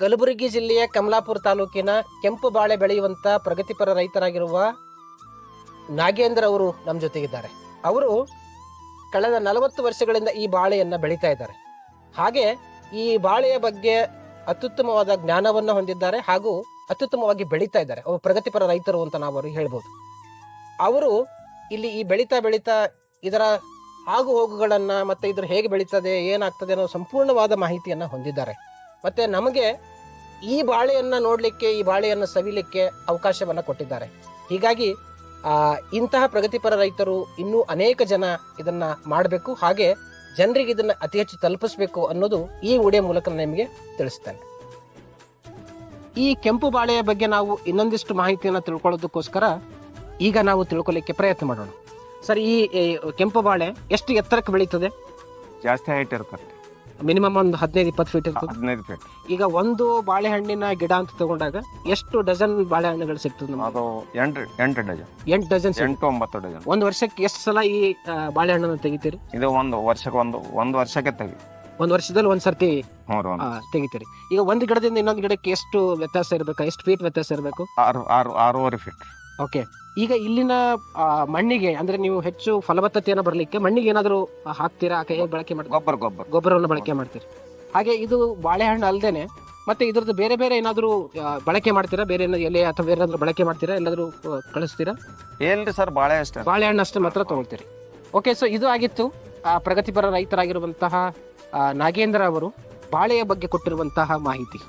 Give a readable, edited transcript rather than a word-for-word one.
ಕಲಬುರಗಿ ಜಿಲ್ಲೆಯ ಕಮಲಾಪುರ ತಾಲೂಕಿನ ಕೆಂಪು ಬಾಳೆ ಬೆಳೆಯುವಂತ ಪ್ರಗತಿಪರ ರೈತರಾಗಿರುವ ನಾಗೇಂದ್ರ ಅವರು ನಮ್ಮ ಜೊತೆಗಿದ್ದಾರೆ. ಅವರು ಕಳೆದ 40 ವರ್ಷಗಳಿಂದ ಈ ಬಾಳೆಯನ್ನ ಬೆಳೀತಾ ಇದ್ದಾರೆ. ಹಾಗೆ ಈ ಬಾಳೆಯ ಬಗ್ಗೆ ಅತ್ಯುತ್ತಮವಾದ ಜ್ಞಾನವನ್ನ ಹೊಂದಿದ್ದಾರೆ ಹಾಗೂ ಅತ್ಯುತ್ತಮವಾಗಿ ಬೆಳೀತಾ ಇದ್ದಾರೆ. ಅವರು ಪ್ರಗತಿಪರ ರೈತರು ಅಂತ ನಾವು ಅವ್ರಿಗೆ ಹೇಳ್ಬೋದು. ಅವರು ಇಲ್ಲಿ ಈ ಬೆಳೀತಾ ಇದರ ಆಗು ಹೋಗುಗಳನ್ನ ಮತ್ತೆ ಇದ್ರ ಹೇಗೆ ಬೆಳೀತದೆ, ಏನಾಗ್ತದೆ ಅನ್ನೋ ಸಂಪೂರ್ಣವಾದ ಮಾಹಿತಿಯನ್ನ ಹೊಂದಿದ್ದಾರೆ. ಮತ್ತೆ ನಮಗೆ ಈ ಬಾಳೆಯನ್ನ ನೋಡ್ಲಿಕ್ಕೆ, ಈ ಬಾಳೆಯನ್ನ ಸವಿಲಿಕ್ಕೆ ಅವಕಾಶವನ್ನ ಕೊಟ್ಟಿದ್ದಾರೆ. ಹೀಗಾಗಿ ಇಂತಹ ಪ್ರಗತಿಪರ ರೈತರು ಇನ್ನೂ ಅನೇಕ ಜನ ಇದನ್ನ ಮಾಡಬೇಕು, ಹಾಗೆ ಜನರಿಗೆ ಇದನ್ನ ಅತಿ ಹೆಚ್ಚು ತಲುಪಿಸ್ಬೇಕು ಅನ್ನೋದು ಈ ವಿಡಿಯೋ ಮೂಲಕ ನಿಮಗೆ ತಿಳಿಸ್ತೇನೆ. ಈ ಕೆಂಪು ಬಾಳೆಯ ಬಗ್ಗೆ ನಾವು ಇನ್ನೊಂದಿಷ್ಟು ಮಾಹಿತಿಯನ್ನ ತಿಳ್ಕೊಳ್ಳೋದಕ್ಕೋಸ್ಕರ ಈಗ ನಾವು ತಿಳ್ಕೊಳ್ಳಿಕ್ಕೆ ಪ್ರಯತ್ನ ಮಾಡೋಣ. ಸರ್, ಈ ಕೆಂಪು ಬಾಳೆ ಎಷ್ಟು ಎತ್ತರಕ್ಕೆ ಬೆಳೀತದೆ? ಜಾಸ್ತಿ ಹೈಟ್ ಇರ್ತದೆ, ಮಿನಿಮಮ್ ಒಂದು 15-20 ಫೀಟ್ ಇರ್ತದೆ. 15 ಫೀಟ್. ಈಗ ಒಂದು ಬಾಳೆಹಣ್ಣಿನ ಗಿಡ ಅಂತ ತಗೊಂಡಾಗ ಎಷ್ಟು ಡಜನ್ ಬಾಳೆಹಣ್ಣುಗಳು ಸಿಗ್ತದೆ? ಅದು 8 ಡಜನ್. 8 dozen, 8-9 dozen. ಒಂದು ವರ್ಷಕ್ಕೆ ಎಷ್ಟು ಸಲ ಈ ಬಾಳೆಹಣ್ಣನ್ನು ತೆಗಿತೀರಿ? ಇದು ಒಂದು ವರ್ಷಕ್ಕೆ ತೆಗಿ. ಒಂದು ವರ್ಷದಲ್ಲಿ ಒಂದ್ಸರ್ತಿ ತೆಗಿತೀರಿ. ಈಗ ಒಂದು ಗಿಡದಿಂದ ಇನ್ನೊಂದು ಗಿಡಕ್ಕೆ ಎಷ್ಟು ವ್ಯತ್ಯಾಸ ಇರಬೇಕು? ಎಷ್ಟು ಫೀಟ್ ವ್ಯತ್ಯಾಸ ಇರಬೇಕು? 6.5 ಫೀಟ್. ಓಕೆ. ಈಗ ಇಲ್ಲಿನ ಮಣ್ಣಿಗೆ ಅಂದ್ರೆ ನೀವು ಹೆಚ್ಚು ಫಲವತ್ತತೆಯನ್ನು ಬರಲಿಕ್ಕೆ ಮಣ್ಣಿಗೆ ಏನಾದರೂ ಹಾಕ್ತೀರಾ? ಬಳಕೆ ಮಾಡ್ತೀರಾ? ಗೊಬ್ಬರವನ್ನು ಬಳಕೆ ಮಾಡ್ತೀರಿ. ಹಾಗೆ ಇದು ಬಾಳೆಹಣ್ಣು ಅಲ್ಲದೇನೆ ಮತ್ತೆ ಇದ್ರದ್ದು ಬೇರೆ ಏನಾದರೂ ಬಳಕೆ ಮಾಡ್ತೀರಾ? ಬೇರೆ ಎಲೆ ಅಥವಾ ಬೇರೆ ಏನಾದರೂ ಬಳಕೆ ಮಾಡ್ತೀರಾ? ಎಲ್ಲಾದರೂ ಕಳಿಸ್ತೀರಾ? ಏನ್ರಿ ಸರ್, ಬಾಳೆಹಣ್ಣು ಅಷ್ಟೇ ಮಾತ್ರ ತಗೊಳ್ತೀರಿ. ಓಕೆ. ಸೊ ಇದು ಆಗಿತ್ತು ಪ್ರಗತಿಪರ ರೈತರಾಗಿರುವಂತಹ ನಾಗೇಂದ್ರ ಅವರು ಬಾಳೆಯ ಬಗ್ಗೆ ಕೊಟ್ಟಿರುವಂತಹ ಮಾಹಿತಿ.